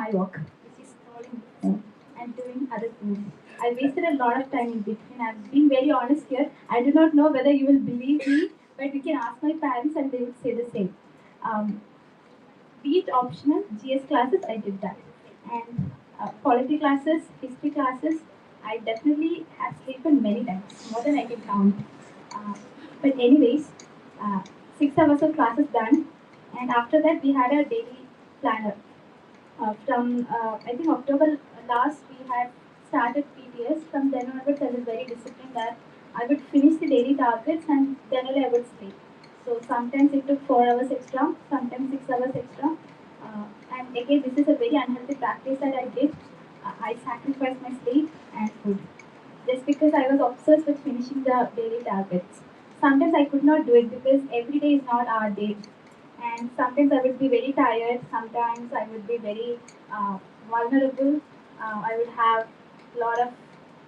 my work, which is scrolling and doing other things. I wasted a lot of time in between. I'm being very honest here. I do not know whether you will believe me, but you can ask my parents and they would say the same. Um, be it optional, GS classes, I did that. And polity classes, history classes, I definitely have slept many times, more than I can count. Uh, but anyways, uh, 6 hours of classes done, and after that we had a daily planner. From I think October last we had started PTS. From then onwards, I was very disciplined that I would finish the daily targets and then only I would sleep. So sometimes it took 4 hours extra, sometimes 6 hours extra. And again, this is a very unhealthy practice that I did. I sacrificed my sleep and food just because I was obsessed with finishing the daily targets. Sometimes I could not do it because every day is not our day. And sometimes I would be very tired, sometimes I would be very vulnerable. I would have a lot of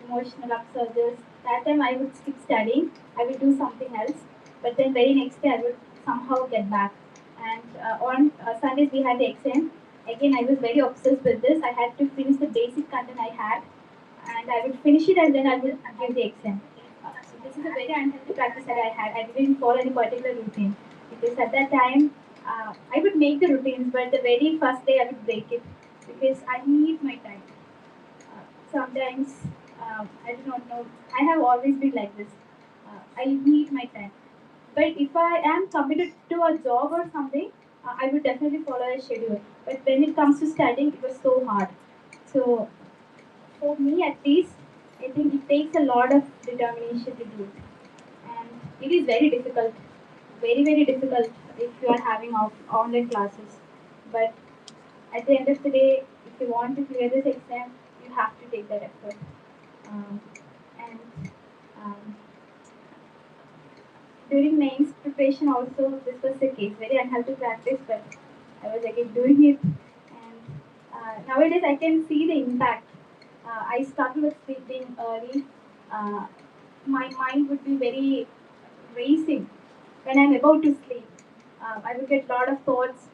emotional upsurges. That time I would skip studying, I would do something else, but then very next day I would somehow get back. And on Sundays we had the exam. Again, I was very obsessed with this. I had to finish the basic content I had, and I would finish it and then I will give the exam. So this is a very unhealthy practice that I had. I didn't follow any particular routine because at that time I would make the routines, but the very first day I would break it because I need my time. Sometimes I do not know. I have always been like this. I need my time. But if I am committed to a job or something, I would definitely follow a schedule. But when it comes to studying, it was so hard. So for me, at least, I think it takes a lot of determination to do it. And it is very difficult, very, very difficult if you are having online classes. But at the end of the day, if you want to clear this exam, you have to take that effort. Um, and um, during mains preparation also, this was the case. Very unhealthy practice, but I was again doing it. And nowadays, I can see the impact. I started with sleeping early. Uh, my mind would be very racing when I'm about to sleep. I would get a lot of thoughts,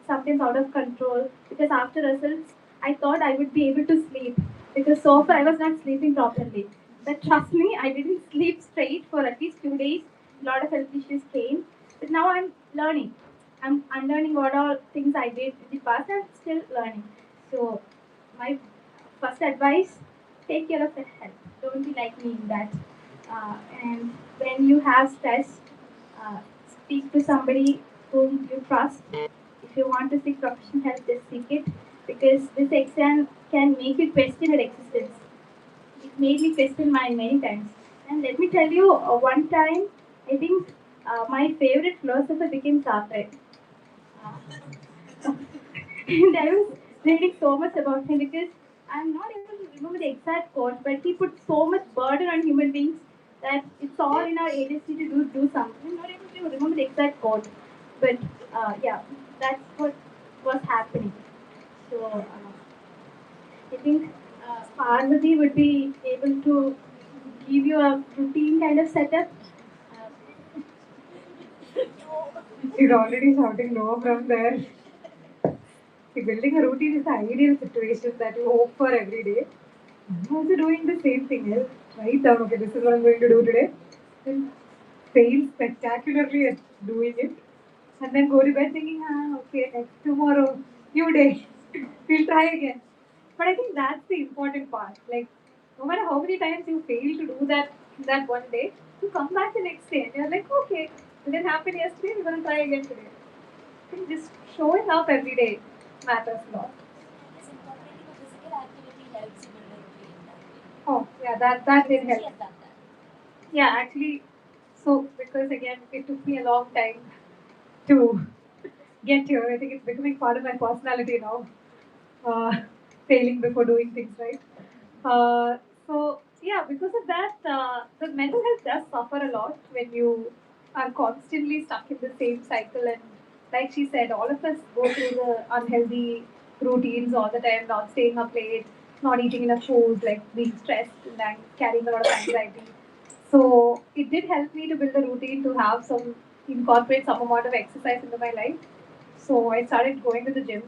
sometimes out of control, because after results, I thought I would be able to sleep because so far I was not sleeping properly. But trust me, I didn't sleep straight for at least 2 days. A lot of health issues came. But now I'm learning. I'm unlearning what all things I did in the past. I'm still learning. So my first advice: take care of your health. Don't be like me in that. And when you have stress, uh, speak to somebody whom you trust. If you want to seek professional help, just seek it because this exam can make you question your existence. It made me question mine many times. And let me tell you, one time, I think my favorite philosopher became Sartre. And I was reading so much about him because I'm not able to remember the exact quote, but he put so much burden on human beings that it's all in our agency to do something. I'm not able to remember the exact quote, but yeah, that's what was happening. So I think Parvati would be able to give you a routine kind of setup. She's already shouting no from there. See, building a routine is the ideal situation that you hope for every day. I'm also doing the same thing. I'll write down, okay, this is what I'm going to do today. Then fail spectacularly at doing it. And then go to bed thinking, okay, next tomorrow, new day. We'll try again. But I think that's the important part. Like, no matter how many times you fail to do that one day, you come back the next day and you're like, okay, it didn't happen yesterday, we're going to try again today. I think just showing up every day matters a lot. Yes, incorporating a physical activity helps you build a routine that way. Oh, yeah, that did She help. has done that. Yeah, actually, so because again, it took me a long time to get here. I think it's becoming part of my personality now. Uh, Failing before doing things right. So yeah, because of that, the mental health does suffer a lot when you are constantly stuck in the same cycle. And like she said, all of us go through the unhealthy routines all the time, not staying up late, not eating enough food, like being stressed and carrying a lot of anxiety. So it did help me to build a routine to have some incorporate some amount of exercise into my life. So I started going to the gym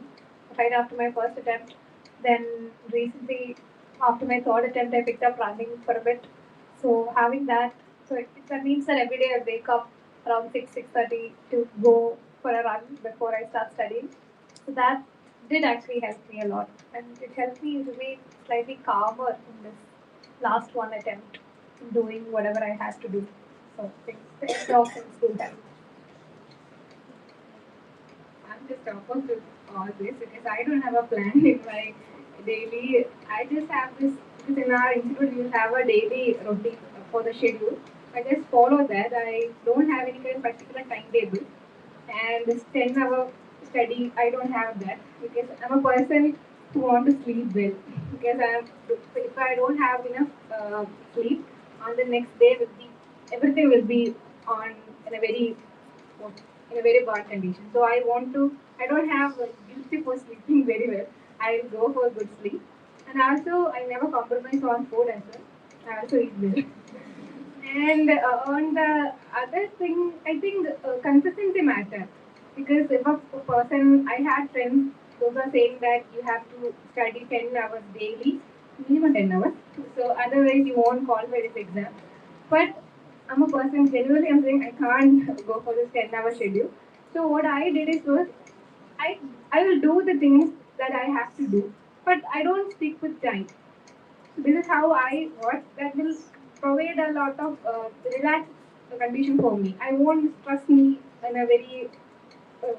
right after my first attempt. Then recently, after my third attempt, I picked up running for a bit. So having that, that means that every day I wake up around 6:30 to go for a run before I start studying. So that did actually help me a lot, and it helped me remain slightly calmer in this last one attempt in doing whatever I had to do. So things do help. I'm just opposite all this because I don't have a plan in my daily. I just have this because in our institute we have a daily routine for the schedule. I just follow that. I don't have any kind of particular timetable. And this 10-hour study, I don't have that because I'm a person who want to sleep well. Because if I don't have enough sleep, on the next day will be everything will be on in a very in a very bad condition. So I don't have guilty for sleeping very well. I will go for good sleep. And also, I never compromise on food as well. I also eat well. And on the other thing, I think consistency matters because if a person, I had friends, those are saying that you have to study 10 hours daily, minimum 10 hours. So otherwise you won't qualify this exam. But I'm a person, generally I'm saying I can't go for this 10-hour schedule. So what I did is was I, I will do the things that I have to do, but I don't stick with time. This is how I work. That will provide a lot of relaxed condition for me. I won't stress me in a very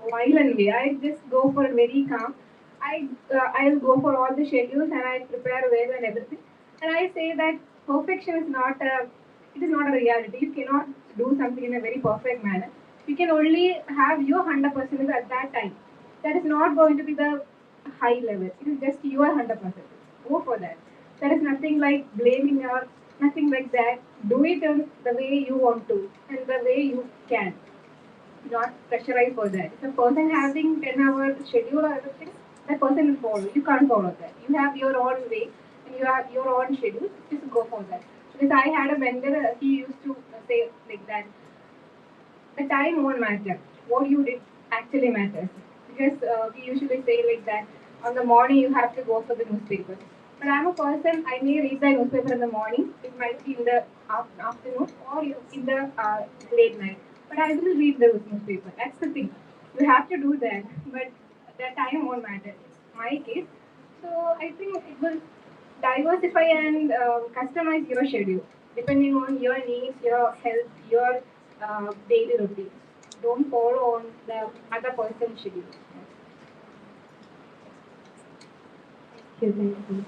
violent way. I just go for very calm. I'll go for all the schedules and I prepare well and everything. And I say that perfection is not a it is not a reality. You cannot do something in a very perfect manner. You can only have your 100% at that time. That is not going to be the high level. It is just your 100%. Go for that. There is nothing like blaming or nothing like that. Do it in the way you want to and the way you can, not pressurized for that. If a person having 10-hour schedule or everything, that person will follow. You can't follow that. You have your own way and you have your own schedule. Just go for that. Because I had a vendor, he used to say like that, the time won't matter. What you did actually matters. Because we usually say like that, on the morning you have to go for the newspaper. But I'm a person, I may read the newspaper in the morning, it might be in the afternoon or in the late night. But I will read the newspaper. That's the thing. You have to do that, but the time won't matter. It's my case. So I think it will diversify and customize your schedule depending on your needs, your health, your daily routine. Don't follow on the other person's schedule. Thank you. Thank you.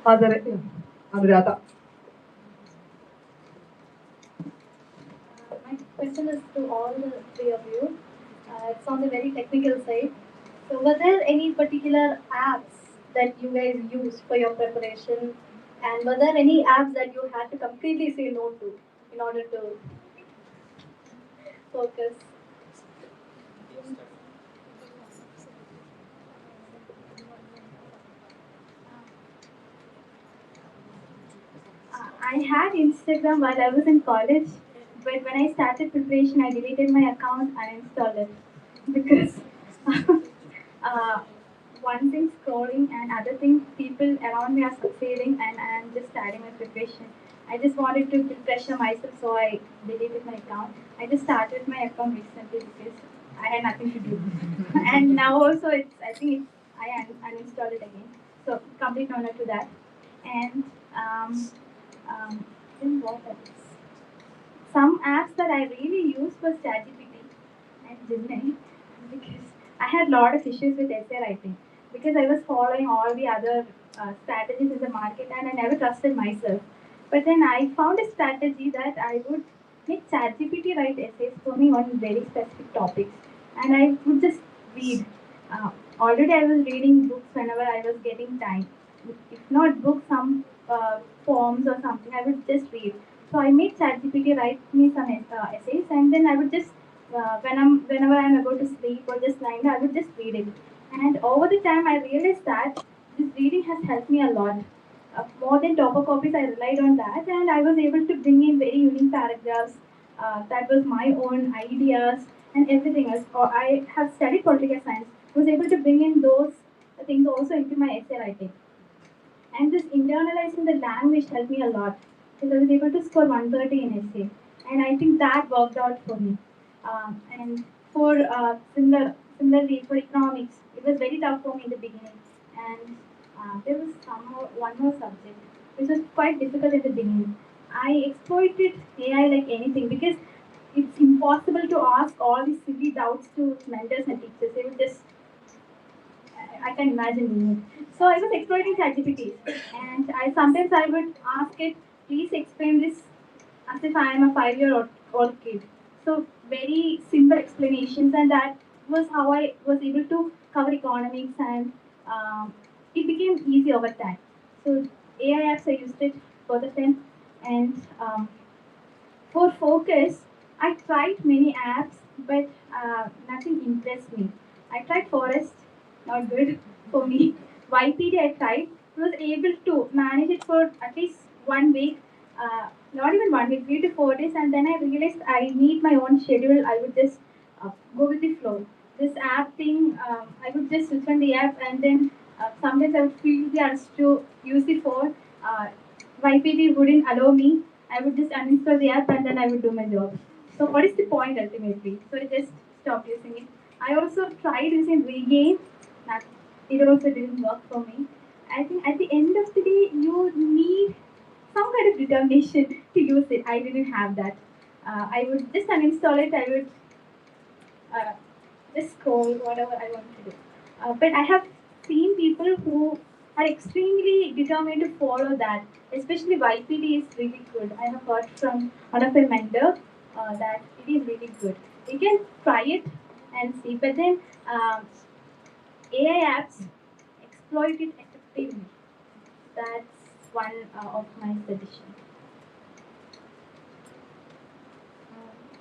Other, Anuradha. My question is to all the three of you. It's on the very technical side. So, were there any particular apps that you guys used for your preparation? And were there any apps that you had to completely say no to in order to focus? I had Instagram while I was in college, but when I started preparation, I deleted my account and installed it because uh, one thing scrolling and other thing people around me are succeeding and I am just starting my preparation. I just wanted to pressure myself, so I deleted my account. I just started my account recently because I had nothing to do, and now also I think I uninstalled it again. So complete honor to that. And um, then what else? Some apps that I really use was ChatGPT and Gemini because I had a lot of issues with essay writing because I was following all the other strategies in the market and I never trusted myself. But then I found a strategy that I would make ChatGPT write essays for me on very specific topics and I would just read. Uh, Already I was reading books whenever I was getting time. If not books, some poems or something, I would just read. So I made ChatGPT write me some essays, and then I would just whenever I'm about to sleep or just lying, I would just read it. And over the time, I realized that this reading has helped me a lot. More than topper copies, I relied on that, and I was able to bring in very unique paragraphs. That was my own ideas, and everything else. Or I have studied political science, was able to bring in those things also into my essay writing. And this internalizing the language helped me a lot because I was able to score 130 in essay. And I think that worked out for me. And for similarly for economics, it was very tough for me in the beginning. And there was one more subject which was quite difficult in the beginning. I exploited AI like anything because it's impossible to ask all these silly doubts to mentors and teachers. They would just I can imagine doing it. So I was exploiting ChatGPT, and I sometimes I would ask it, please explain this as if I am a 5-year-old kid. So very simple explanations, and that was how I was able to cover economics, and it became easy over time. So AI apps I used it both of them, and for focus, I tried many apps, but nothing impressed me. I tried Forest, not good for me. YPD I tried, was able to manage it for at least 1 week, not even 1 week, 3 to 4 days, and then I realized I need my own schedule. I would just go with the flow. This app thing, I would just switch on the app, and then sometimes I would feel the urge to use the phone. YPD wouldn't allow me. I would just uninstall the app and then I would do my job. So what is the point ultimately? So I just stopped using it. I also tried using Regain. That it also didn't work for me. I think at the end of the day, you need some kind of determination to use it. I didn't have that. I would just uninstall it. I would uh, just scroll whatever I want to do. But I have seen people who are extremely determined to follow that. Especially YPD is really good. I have heard from one of my mentor that it is really good. You can try it and see, but then AI apps exploit it effectively. That's one of my suggestions.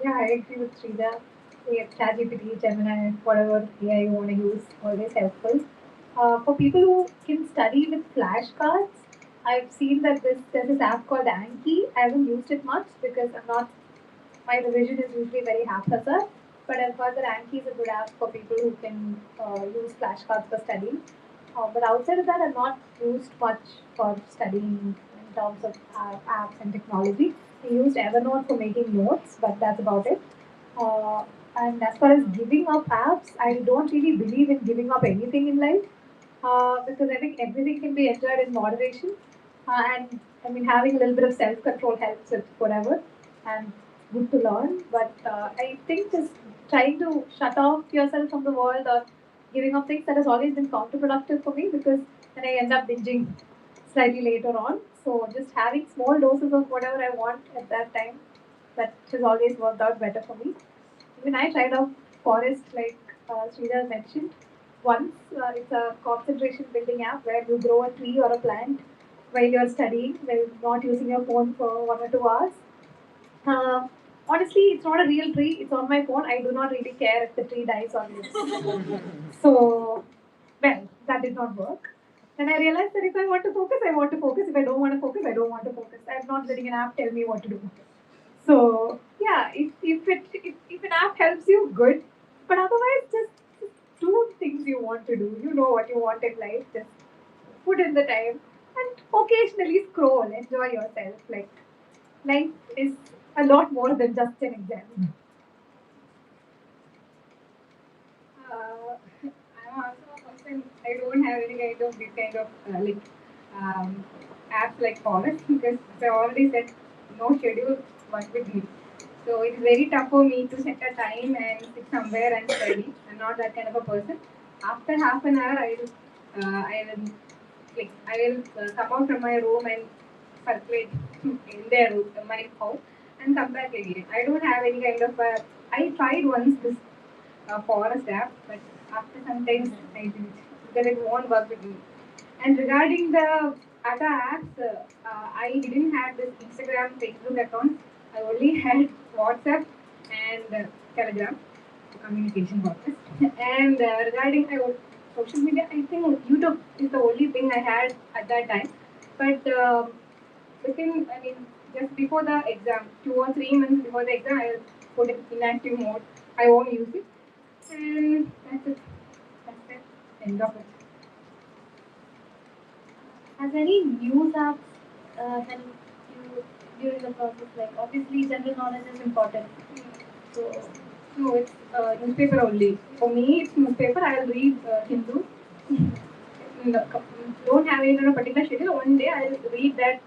Yeah, I agree with Sridhar. Yeah, ChatGPT, Gemini, whatever AI you want to use, always helpful. For people who can study with flashcards, I've seen that there's this app called Anki. I haven't used it much because my revision is usually very haphazard. But I've heard that Anki is a good app for people who can use flashcards for studying. But outside of that, I've not used much for studying in terms of apps and technology. I used Evernote for making notes, but that's about it. Uh, and as far as giving up apps, I don't really believe in giving up anything in life because I think everything can be enjoyed in moderation. And I mean, having a little bit of self control helps with whatever, and good to learn. But I think just trying to shut off yourself from the world or giving up things that has always been counterproductive for me because then I end up binging slightly later on. So just having small doses of whatever I want at that time, that has always worked out better for me. Even I tried out Forest, like Sridhar mentioned. Once it's a concentration building app where you grow a tree or a plant while you're studying, while not using your phone for 1 or 2 hours. Uh, Honestly, it's not a real tree. It's on my phone. I do not really care if the tree dies or lives. So, well, that did not work. Then I realized that if I want to focus, I want to focus. If I don't want to focus, I don't want to focus. I'm not letting an app tell me what to do. So yeah, if an app helps you, good. But otherwise, just do things you want to do. You know what you want in life. Just put in the time and occasionally scroll. Enjoy yourself. Like life is a lot more than just an exam. I'm also a person. I don't have any kind of this kind of um, apps like Forest because I already said no schedule work with me. So it's very tough for me to set a time and sit somewhere and study. I'm not that kind of a person. After half an hour, I will come out from my room and circulate in their room, my house, and come back again. I don't have any kind of a. I tried once this forest app, but after some time I didn't because it won't work with me. And regarding the other apps, I didn't have this Instagram, Facebook account. I only had WhatsApp and Telegram for communication purpose. And regarding social media, I think YouTube is the only thing I had at that time. But just before the exam, 2 or 3 months before the exam, I was put in inactive mode I won't use it. And that's it. That's it. End of it. Has any news apps helped you during the process? Like, obviously, general knowledge is important. So, No, it's newspaper only. For me, it's newspaper. I'll read Hindu. No, don't have any particular schedule. One day I'll read that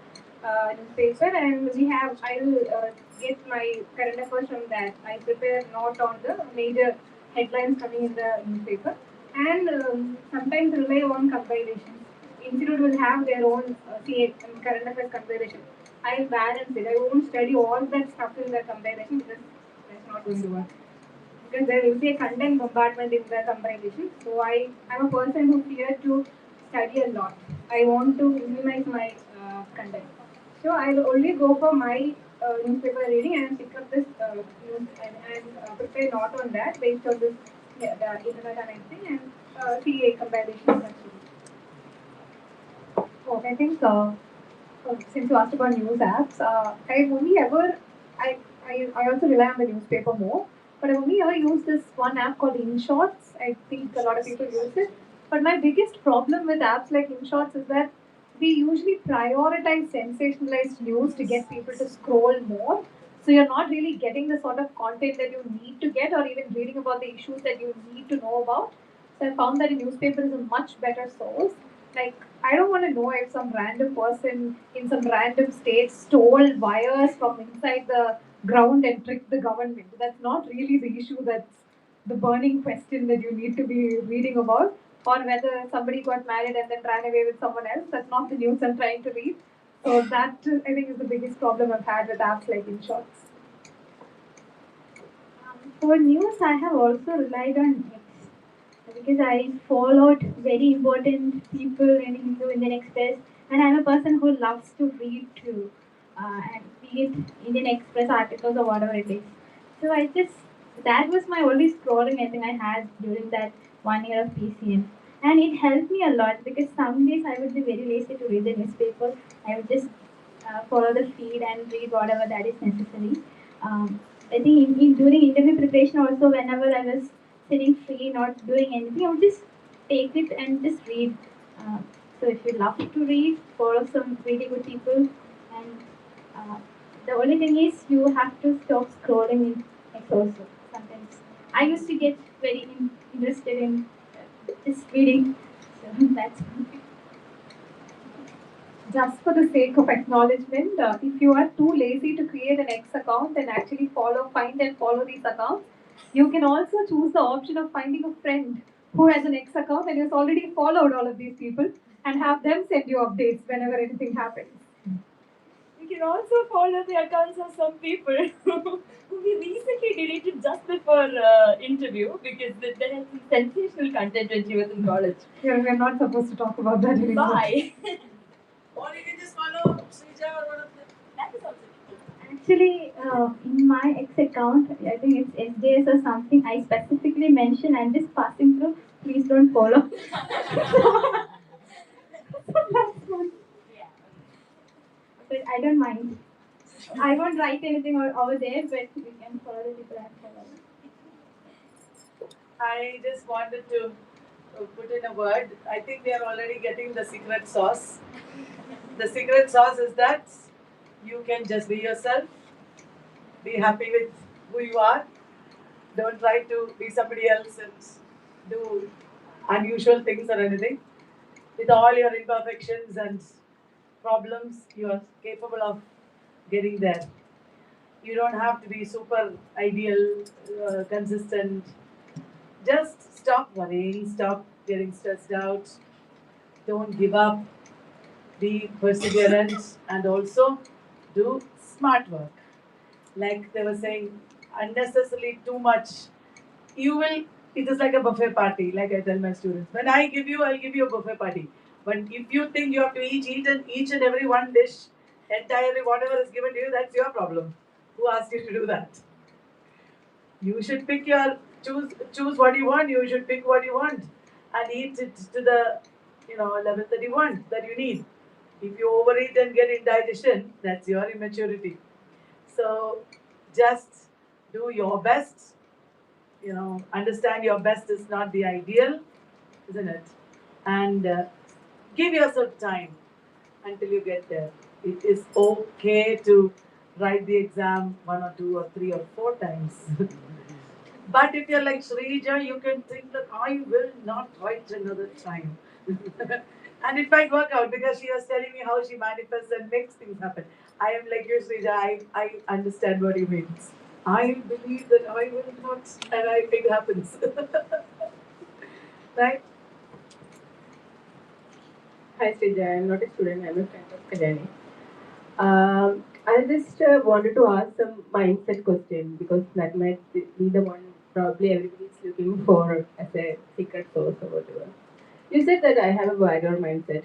newspaper, and I'll get my current affairs from that. I prepare note on the major headlines coming in the newspaper, and sometimes rely on compilations. Institute will have their own current affairs compilation. I'll balance it. I won't study all that stuff in the compilation because that's not going to work, because there will be a content bombardment in the compilation. So I'm a person who fears to study a lot. I want to minimize my content. So I'll only go for my newspaper reading and pick up this news and prepare note on that based on this the internet and everything, and see a comparison. Oh, I think since you asked about news apps, I've only ever I, I also rely on the newspaper more, but I've only ever used this one app called InShots. I think a lot of people use it. But my biggest problem with apps like InShots is that they usually prioritize sensationalized news to get people to scroll more. So you're not really getting the sort of content that you need to get, or even reading about the issues that you need to know about. So I found that a newspaper is a much better source. Like, I don't want to know if some random person in some random state stole wires from inside the ground and tricked the government. That's not really the issue that's the burning question that you need to be reading about. Or whether somebody got married and then ran away with someone else. That's not the news I'm trying to read. So that I think is the biggest problem I've had with apps like InShots. for news, I have also relied on X because I followed very important people in Hindu Indian Express, and I'm a person who loves to read too, and read Indian Express articles or whatever it is. So I just that was my only scrolling I think I had during that 1 year of PCM, and it helped me a lot because some days I would be very lazy to read the newspaper. I would just follow the feed and read whatever that is necessary. I think during interview preparation also, whenever I was sitting free, not doing anything, I would just take it and just read. Uh, so if you love to read, follow some really good people, and uh, the only thing is you have to stop scrolling in X also. Sometimes I used to get very interested in just reading, so that's Just for the sake of acknowledgement, if you are too lazy to create an X account and actually find and follow these accounts, you can also choose the option of finding a friend who has an X account and has already followed all of these people and have them send you updates whenever anything happens. You can also follow the accounts of some people who we recently deleted just before interview because there has been sensational content when she was in college. Yeah, we're not supposed to talk about that anymore. Bye. Or you can just follow Srija or one of them. That is also good. actually in my X account. I think it's SJS or something. I specifically mentioned I'm just passing through. Please don't follow. That's one. Yeah. But I don't mind. I won't write anything over there, but you can follow the people I'm following. I just wanted to put in a word. I think they are already getting the secret sauce. The secret sauce is that you can just be yourself, be happy with who you are. Don't try to be somebody else and do unusual things or anything. With all your imperfections and problems, you are capable of getting there. You don't have to be super ideal, consistent. Just stop worrying, stop getting stressed out, don't give up, be perseverant, and also do smart work. Like they were saying, unnecessarily too much, you will, it is like a buffet party, like I tell my students. When I give you, I'll give you a buffet party. But if you think you have to each and every one dish, entirely whatever is given to you, that's your problem. Who asked you to do that? You should pick your choose what you want. You should pick what you want and eat it to the level that you want, that you need. If you overeat and get indigestion, that's your immaturity. So just do your best, understand your best is not the ideal, isn't it? And give yourself time until you get there. It is okay to write the exam one or two or three or four times. But if you're like Shrija, you can think that I will not write another time. And it might work out because she was telling me how she manifests and makes things happen. I am like you, Shrija. I understand what you mean. I believe that I will not, and it happens. Right? Hi Srija, I'm not a student, I'm a friend of Kalyani. I just wanted to ask some mindset question because that might be the one probably everybody is looking for as a secret source or whatever. You said that I have a warrior mindset.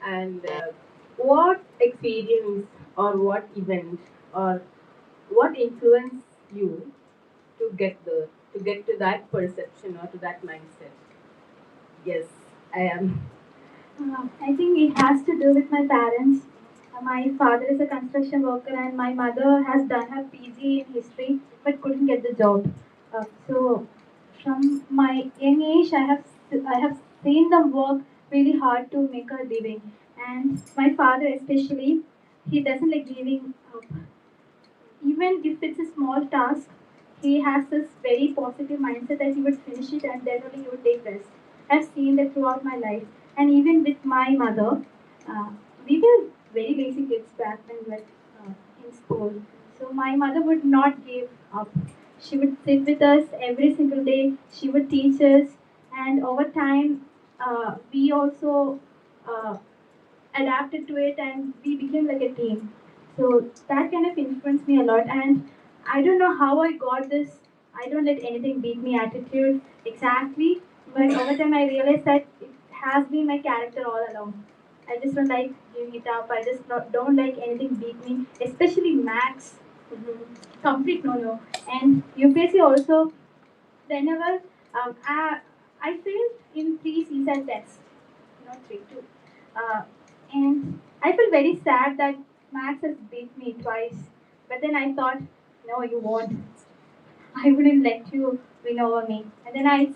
And what experience or what event or what influenced you to get to that perception or to that mindset? Yes, I am. I think it has to do with my parents. My father is a construction worker, and my mother has done her PG in history but couldn't get the job. So, from my young age, I have seen them work really hard to make a living. And my father, especially, he doesn't like giving up. Even if it's a small task, he has this very positive mindset that he would finish it and then only he would take rest. I've seen that throughout my life, and even with my mother, uh, we were very basic kids back when we were in school. So my mother would not give up. She would sit with us every single day. She would teach us, and over time, we also uh, adapted to it and we became like a team. So that kind of influenced me a lot. And I don't know how I got this I don't let anything beat me attitude exactly, but over time I realized that it has been my character all along. I just don't like giving it up. I just don't like anything beat me, especially Max. Complete no no. And UPSC also, whenever I failed in three CSAT tests, not three, two. And I feel very sad that Max has beat me twice. But then I thought, no, you won't. I wouldn't let you win over me. And then I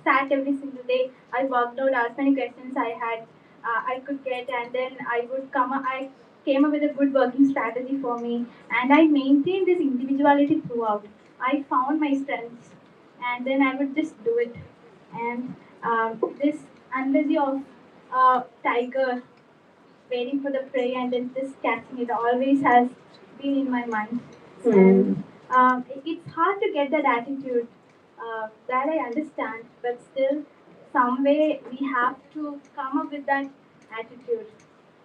sat every single day. I worked out as many questions I could get, and then I came up with a good working strategy for me, and I maintained this individuality throughout. I found my strengths, and then I would just do it. And this analogy of tiger waiting for the prey and then just catching it always has been in my mind. And it's hard to get that attitude that I understand, but still, some way we have to come up with that attitude.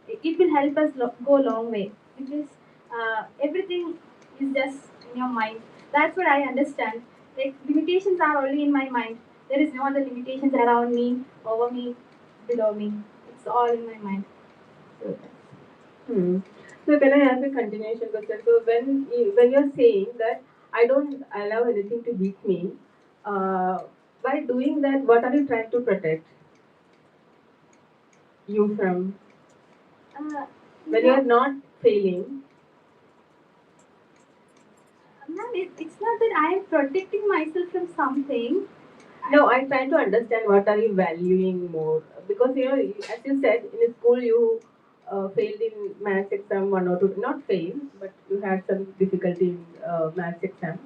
It will help us go a long way because everything is just in your mind. That's what I understand. Like limitations are only in my mind. There is no other limitations around me, over me, below me. It's all in my mind. So, Hmm. So can I ask a continuation question? So when you're saying that I don't allow anything to beat me, by doing that, what are you trying to protect you from? uh, When no, you're not failing, ma'am, it's not that I am protecting myself from something. no, I'm trying to understand what are you valuing more because as you said in school you failed in maths exam one or two, not fail, but you had some difficulty in maths exam,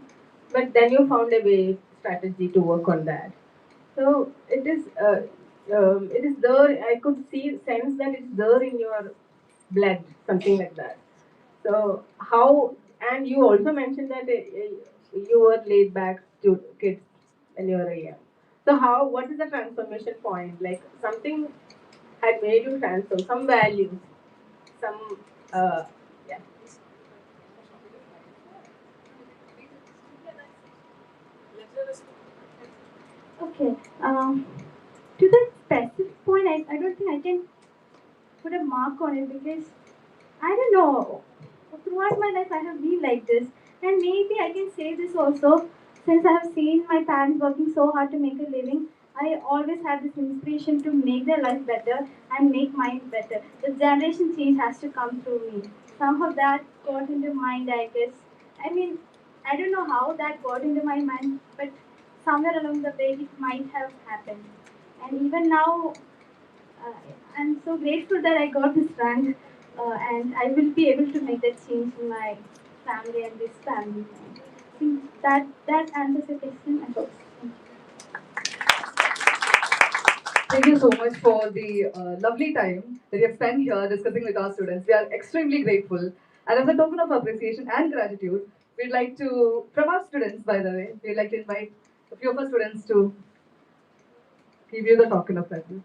but then you found a way strategy to work on that. So it is there. I could see sense that it's there in your blood, something like that. So how? And you also mentioned that you were laid back to kids when you were young. So how? What is the transformation point? Like something had made you transform, some values, some yeah. Okay. To that specific point, I don't think I can put a mark on it because I don't know. Throughout my life, I have been like this, and maybe I can say this also. Since I have seen my parents working so hard to make a living, I always had this inspiration to make their life better and make mine better. The generation change has to come through me. Somehow that got into mind, I guess. I mean, I don't know how that got into my mind, but somewhere along the way it might have happened. And even now, uh, I'm so grateful that I got this rank, and I will be able to make that change in my family and this family. I think that answers your question. I hope. Thank you so much for the lovely time that you have spent here discussing with our students. We are extremely grateful. And as a token of appreciation and gratitude, we'd like to, from our students, by the way, we'd like to invite a few of our students to give you the token of gratitude.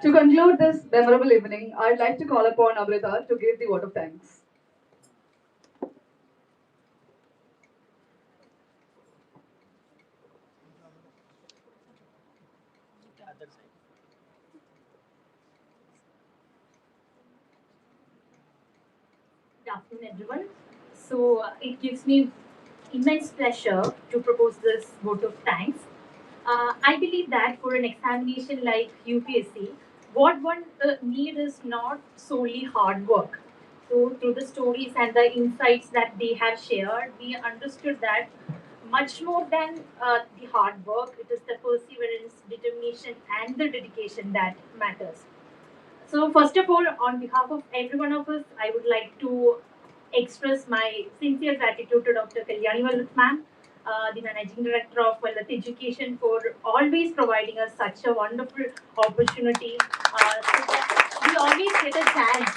To conclude this memorable evening, I'd like to call upon Amrita to give the vote of thanks. Good afternoon, everyone. It gives me immense pleasure to propose this vote of thanks. I believe that for an examination like UPSC, what one need is not solely hard work. So, through the stories and the insights that they have shared, we understood that much more than the hard work, it is the perseverance, determination, and the dedication that matters. So, first of all, on behalf of every one of us, I would like to express my sincere gratitude to Dr. Kalyani Vallath ma'am, the Managing Director of Vallath Education, for always providing us such a wonderful opportunity. So that we always get a chance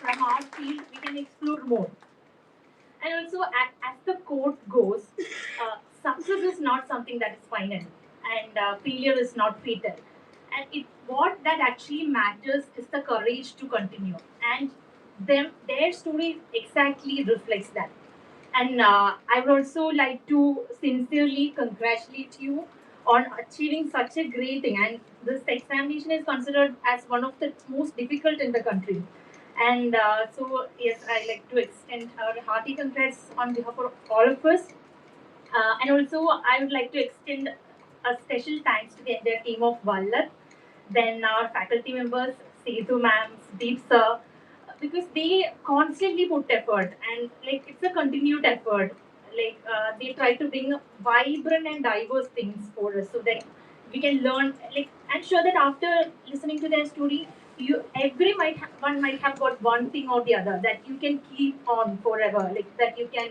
from our field, we can explore more. And also, as the quote goes, success is not something that is final, and failure is not fatal. And what that actually matters is the courage to continue. And their story exactly reflects that. And I would also like to sincerely congratulate you on achieving such a great thing. And this examination is considered as one of the most difficult in the country. And yes, I like to extend our hearty congrats on behalf of all of us. And also, I would like to extend a special thanks to the entire team of Vallath, then our faculty members, Setu ma'am, Deep sir, because they constantly put effort and like it's a continued effort. They try to bring vibrant and diverse things for us so that we can learn. Like I'm sure that after listening to their story, one might have got one thing or the other that you can keep on forever, like that you can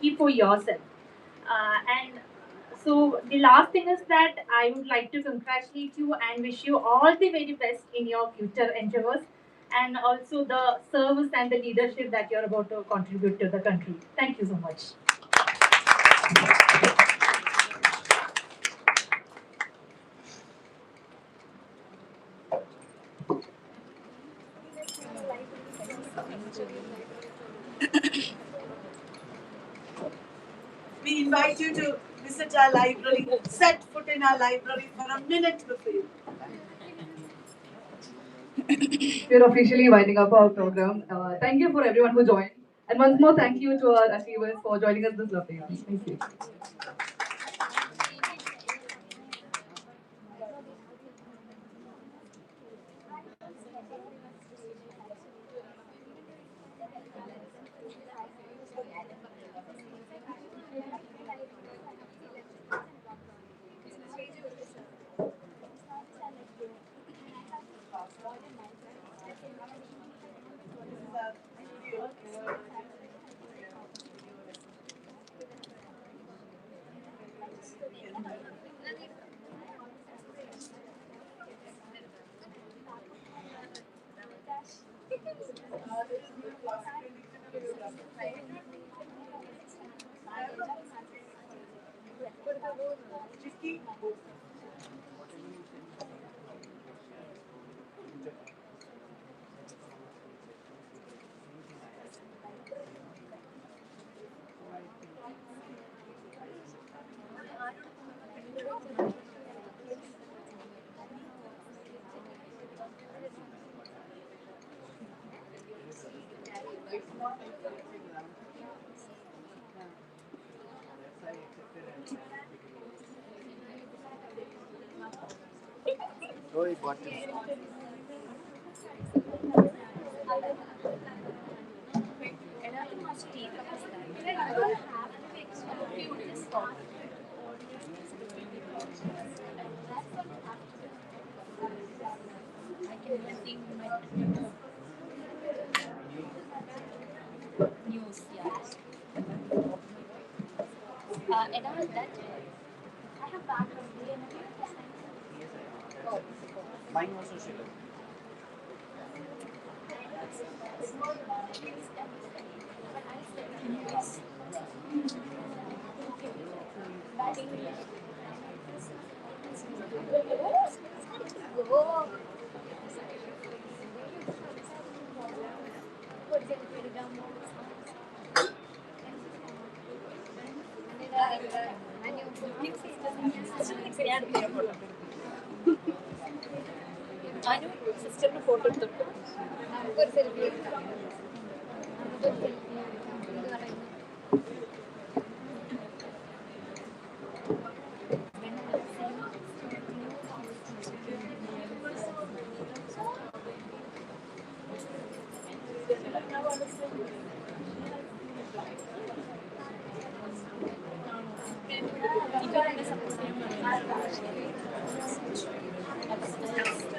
keep for yourself. And so the last thing is that I would like to congratulate you and wish you all the very best in your future endeavors and also the service and the leadership that you're about to contribute to the country. Thank you so much. We invite you to visit our library, set foot in our library for a minute before. We're officially winding up our program. Thank you for everyone who joined. And once more, thank you to our achievers for joining us this lovely evening. Thank you. News, yeah. And all that, I have background in Mine was social. സിസ്റ്ററിന് photo എടുത്തു നമുക്കൊരു selfie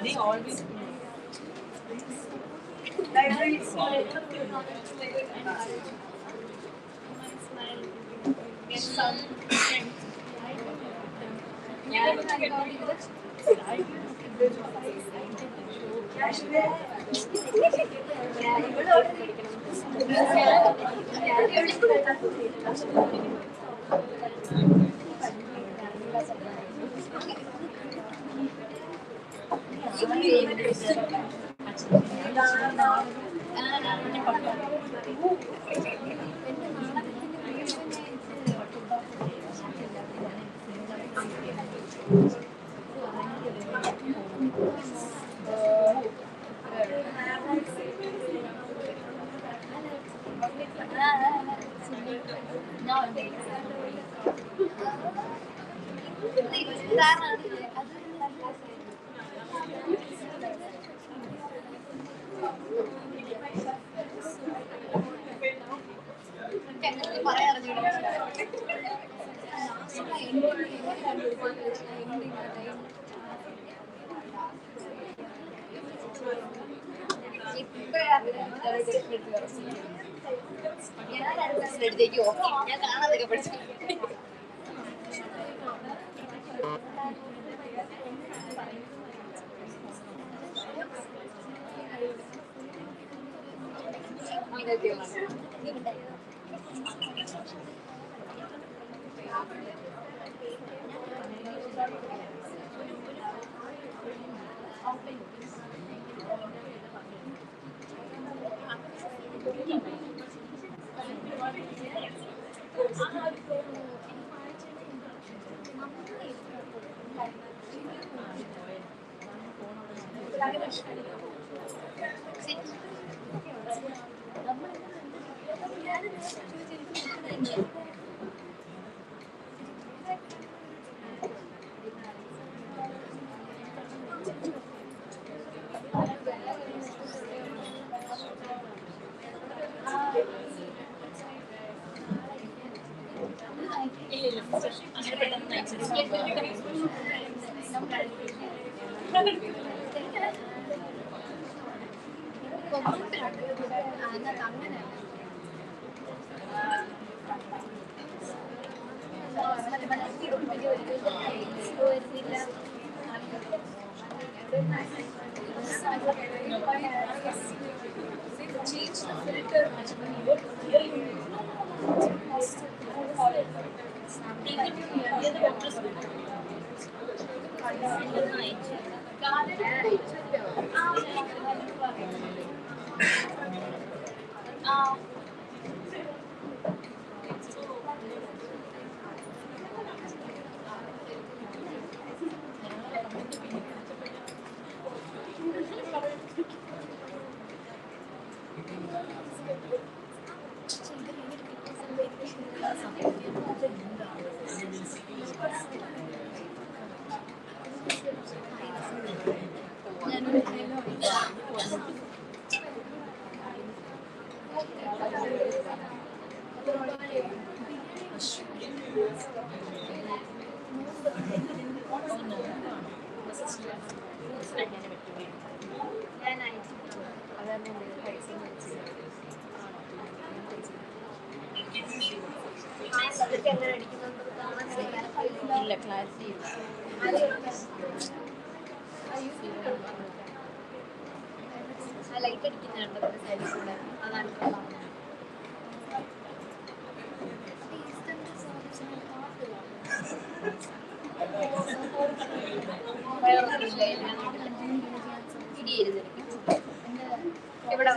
They always ഞാൻ കാണാതൊക്കെ പഠിച്ചു ഇല്ല clarity ഇല്ല ആ light അടിക്കുന്നുണ്ട് സൈഡിൽ കൂടെ അതാണ് ഇവിടെ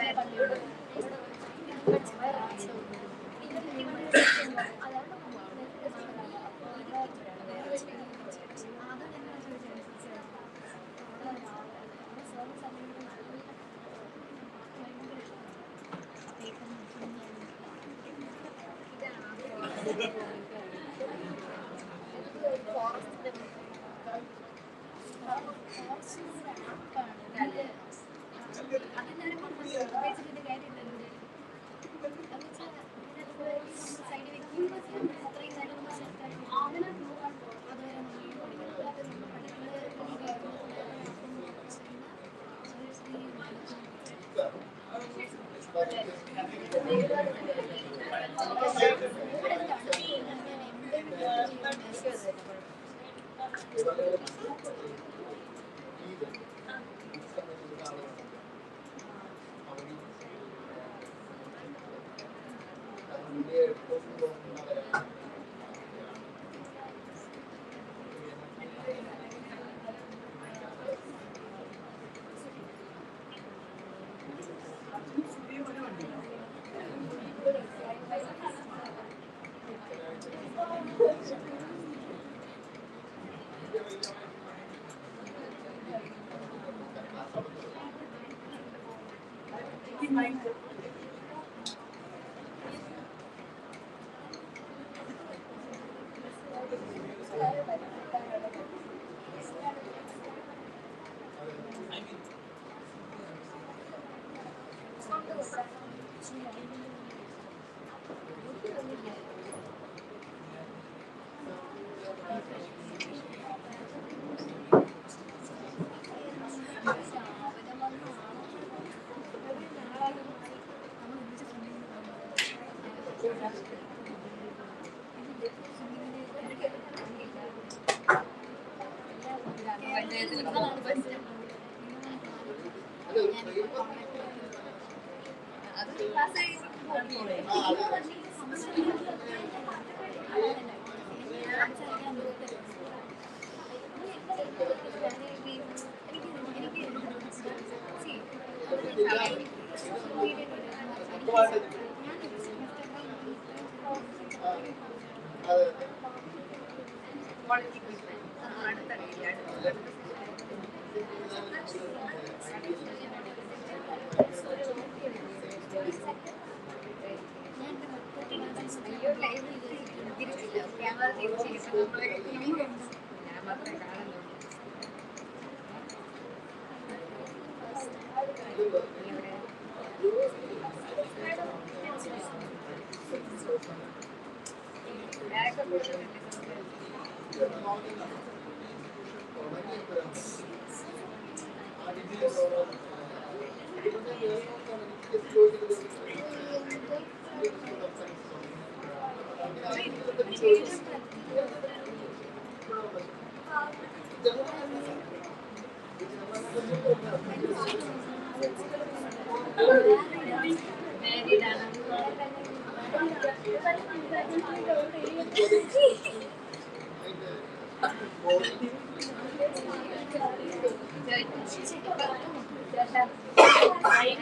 Thank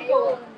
you.